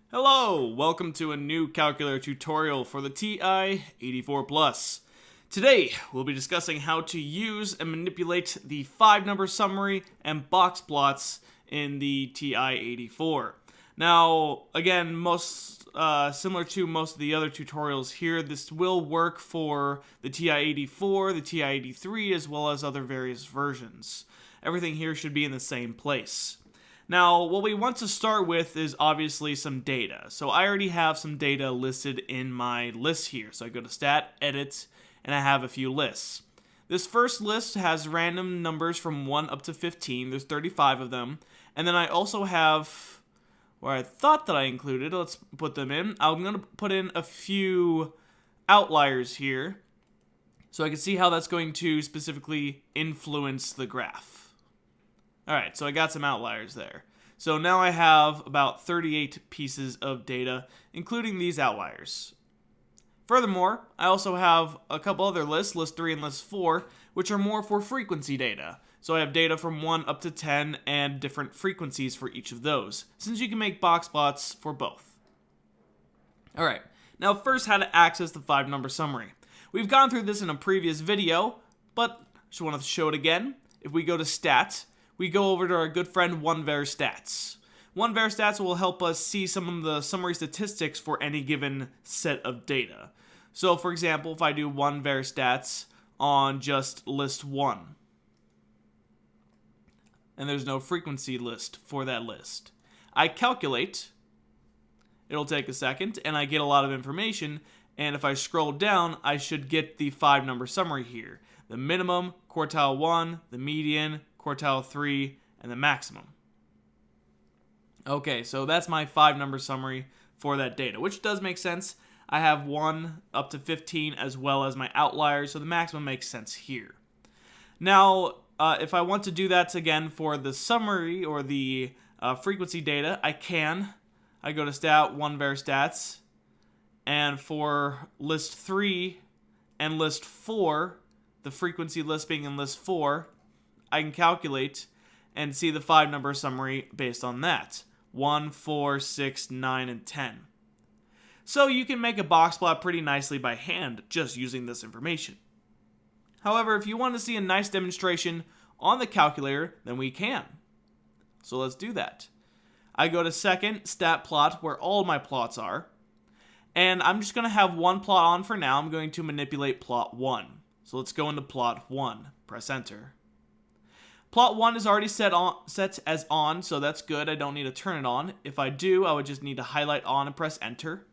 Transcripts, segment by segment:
Hello, welcome to a new calculator tutorial for the TI-84 Plus. Today, we'll be discussing how to use and manipulate the 5-number summary and box plots in the TI-84. Now, again, similar to most of the other tutorials here, this will work for the TI-84, the TI-83, as well as other various versions. Everything here should be in the same place. Now, what we want to start with is obviously some data. So I already have some data listed in my list here. So I go to Stat, Edit, and I have a few lists. This first list has random numbers from 1 up to 15. There's 35 of them. And then I also have, where I thought that I included, let's put them in. I'm going to put in a few outliers here so I can see how that's going to specifically influence the graph. Alright, so I got some outliers there. So now I have about 38 pieces of data, including these outliers. Furthermore, I also have a couple other lists, list 3 and list 4, which are more for frequency data. So I have data from 1 up to 10 and different frequencies for each of those, since you can make box plots for both. Alright, now first how to access the 5-number summary. We've gone through this in a previous video, but just want to show it again. If we go to Stats, we go over to our good friend OneVerstats. OneVerstats will help us see some of the summary statistics for any given set of data. So for example, if I do OneVerstats on just list 1, and there's no frequency list for that list, I calculate, it'll take a second, and I get a lot of information, and if I scroll down, I should get the 5-number summary here. The minimum, quartile 1, the median, quartile 3, and the maximum. Okay, so that's my 5-number summary for that data, which does make sense. I have 1 up to 15 as well as my outliers, so the maximum makes sense here. Now, if I want to do that again for the summary or the frequency data, I can. I go to Stat, OneVerstats, and for list 3 and list 4, the frequency list being in list 4, I can calculate and see the 5-number summary based on that. 1, 4, 6, 9, and 10. So you can make a box plot pretty nicely by hand just using this information. However, if you want to see a nice demonstration on the calculator, then we can. So let's do that. I go to second, Stat Plot, where all my plots are. And I'm just going to have one plot on for now. I'm going to manipulate plot 1. So let's go into plot 1. Press enter. Plot 1 is already set as on, so that's good. I don't need to turn it on. If I do, I would just need to highlight on and press enter.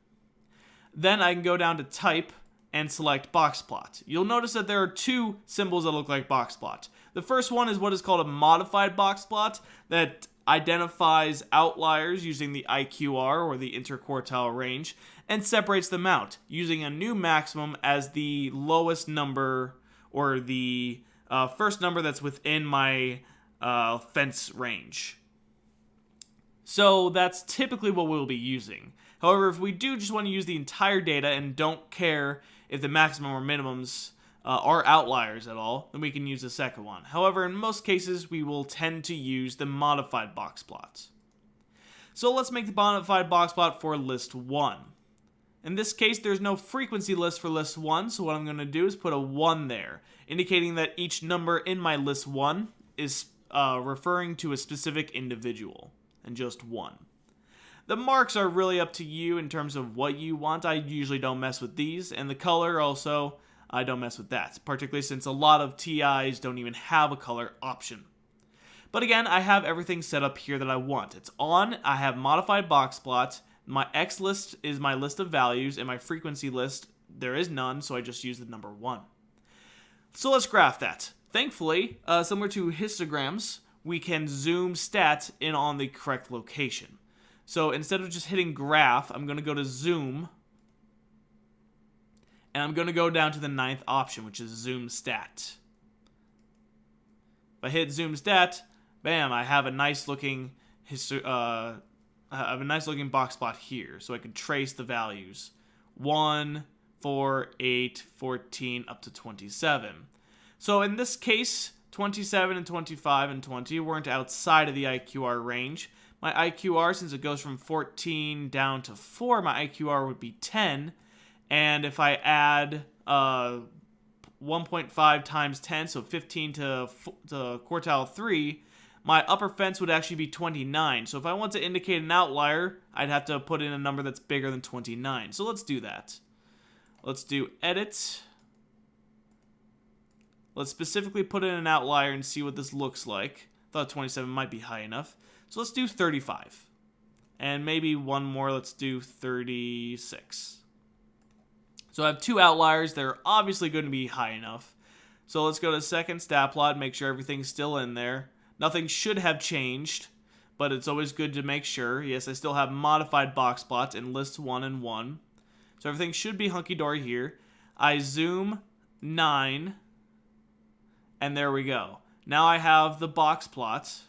Then I can go down to type and select box plot. You'll notice that there are 2 symbols that look like box plot. The first one is what is called a modified box plot that identifies outliers using the IQR or the Inter-Quartile Range and separates them out using a new maximum as the lowest number or the first number that's within my fence range. So that's typically what we'll be using. However, if we do just want to use the entire data and don't care if the maximum or minimums are outliers at all, then we can use the second one. However, in most cases, we will tend to use the modified box plot. So let's make the modified box plot for list 1. In this case, there's no frequency list for list 1, so what I'm going to do is put a 1 there, indicating that each number in my list 1 is referring to a specific individual, and just 1. The marks are really up to you in terms of what you want. I usually don't mess with these, and the color also, I don't mess with that, particularly since a lot of TIs don't even have a color option. But again, I have everything set up here that I want. It's on, I have modified box plot. My X list is my list of values, and my frequency list, there is none, so I just use the number 1. So let's graph that. Thankfully, similar to histograms, we can zoom stat in on the correct location. So instead of just hitting graph, I'm going to go to zoom, and I'm going to go down to the 9th option, which is zoom stat. If I hit zoom stat, bam, I have a nice looking box plot here, so I can trace the values. 1, 4, 8, 14, up to 27. So in this case, 27 and 25 and 20 weren't outside of the IQR range. My IQR, since it goes from 14 down to 4, my IQR would be 10. And if I add 1.5 times 10, so 15 to quartile 3, my upper fence would actually be 29. So if I want to indicate an outlier, I'd have to put in a number that's bigger than 29. So let's do that. Let's do edit. Let's specifically put in an outlier and see what this looks like. Thought 27 might be high enough. So let's do 35. And maybe one more, let's do 36. So I have two outliers. They're obviously going to be high enough. So let's go to second stat plot, make sure everything's still in there. Nothing should have changed, but it's always good to make sure. Yes, I still have modified box plots in list 1 and 1. So everything should be hunky-dory here. I zoom 9, and there we go. Now I have the box plots,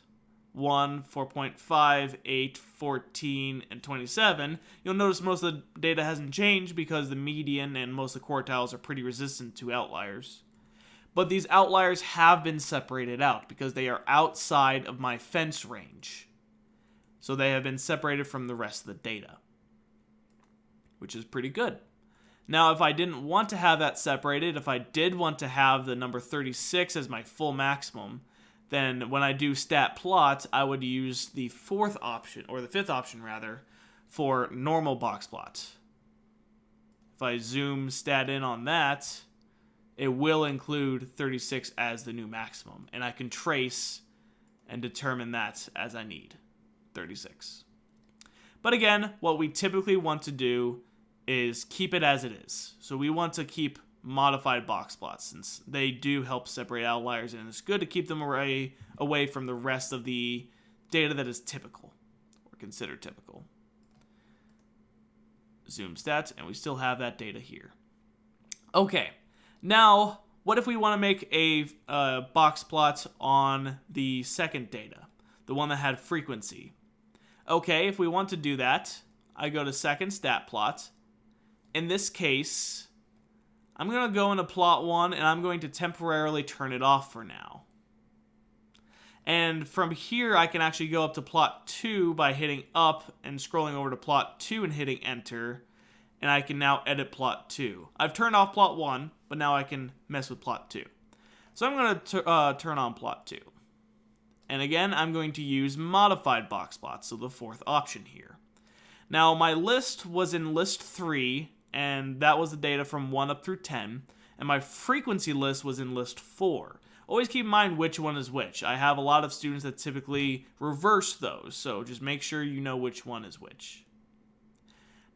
1, 4.5, 8, 14, and 27. You'll notice most of the data hasn't changed because the median and most of the quartiles are pretty resistant to outliers. But these outliers have been separated out because they are outside of my fence range. So they have been separated from the rest of the data, which is pretty good. Now, if I didn't want to have that separated, if I did want to have the number 36 as my full maximum, then when I do stat plot, I would use the fourth option, or the fifth option rather, for normal box plot. If I zoom stat in on that, it will include 36 as the new maximum, and I can trace and determine that as I need, 36. But again, what we typically want to do is keep it as it is. So we want to keep modified box plots since they do help separate outliers, and it's good to keep them away from the rest of the data that is typical or considered typical. Zoom stats, and we still have that data here. Okay, now what if we want to make a box plot on the second data, the one that had frequency? Okay, if we want to do that, I go to second stat plot. In this case, I'm going to go into plot 1 and I'm going to temporarily turn it off for now. And from here, I can actually go up to plot 2 by hitting up and scrolling over to plot 2 and hitting enter. And I can now edit plot 2. I've turned off plot 1, but now I can mess with plot 2. So I'm going to turn on plot 2. And again, I'm going to use modified box plots, so the fourth option here. Now, my list was in list 3, and that was the data from 1 up through 10. And my frequency list was in list 4. Always keep in mind which one is which. I have a lot of students that typically reverse those, so just make sure you know which one is which.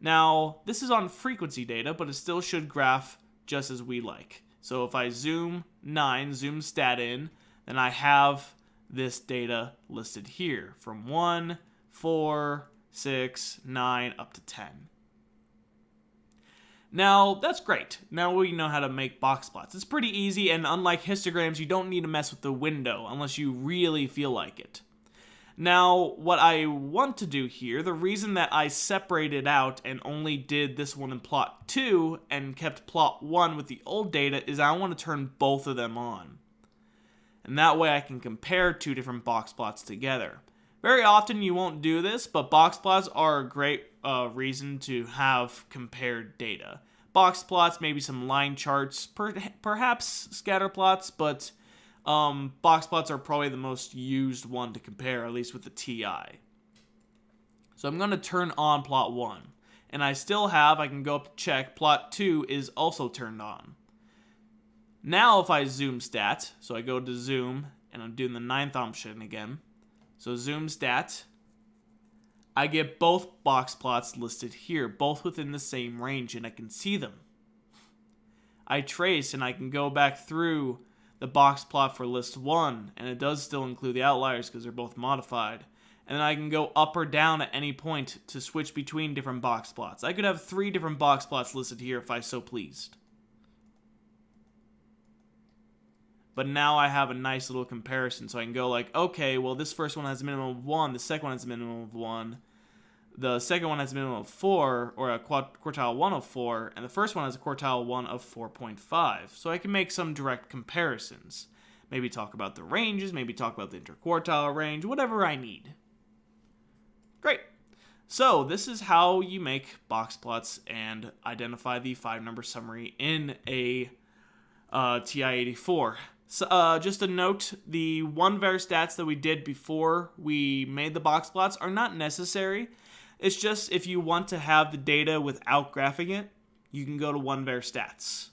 Now, this is on frequency data, but it still should graph just as we like. So if I zoom 9, zoom stat in, then I have this data listed here from 1, 4, 6, 9, up to 10. Now, that's great. Now we know how to make box plots. It's pretty easy, and unlike histograms, you don't need to mess with the window unless you really feel like it. Now, what I want to do here, the reason that I separated out and only did this one in plot 2 and kept plot 1 with the old data is I want to turn both of them on. And that way I can compare two different box plots together. Very often you won't do this, but box plots are a great reason to have compared data. Box plots, maybe some line charts, perhaps scatter plots, but box plots are probably the most used one to compare, at least with the TI. So I'm going to turn on plot 1. And I still have, I can go up to check, plot 2 is also turned on. Now if I zoom stat, so I go to zoom, and I'm doing the 9th option again. So zoom stat, I get both box plots listed here, both within the same range, and I can see them. I trace, and I can go back through the box plot for list 1, and it does still include the outliers because they're both modified. And then I can go up or down at any point to switch between different box plots. I could have 3 different box plots listed here if I so pleased. But now I have a nice little comparison, so I can go like, okay, well this first one has a minimum of 1, the second one has a minimum of 1, the second one has a minimum of 4, or a quartile 1 of 4, and the first one has a quartile 1 of 4.5. So I can make some direct comparisons. Maybe talk about the ranges, maybe talk about the interquartile range, whatever I need. So this is how you make box plots and identify the 5-number summary in a TI-84. So, just a note, the 1var stats that we did before we made the box plots are not necessary. It's just if you want to have the data without graphing it, you can go to 1var stats.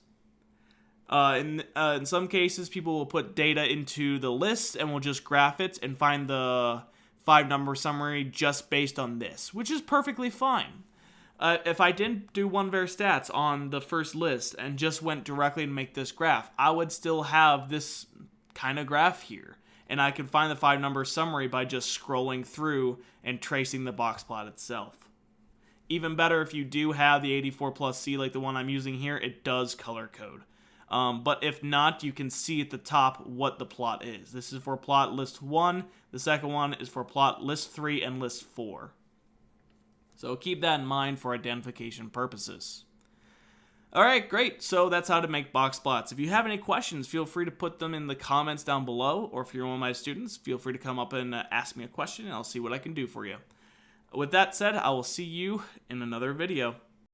In some cases, people will put data into the list and will just graph it and find the 5-number summary just based on this, which is perfectly fine. If I didn't do 1var stats on the first list and just went directly to make this graph, I would still have this kind of graph here. And I could find the 5-number summary by just scrolling through and tracing the box plot itself. Even better, if you do have the 84 plus C like the one I'm using here, it does color code. But if not, you can see at the top what the plot is. This is for plot list 1. The second one is for plot list 3 and list 4. So keep that in mind for identification purposes. Alright, great. So that's how to make box plots. If you have any questions, feel free to put them in the comments down below. Or if you're one of my students, feel free to come up and ask me a question and I'll see what I can do for you. With that said, I will see you in another video.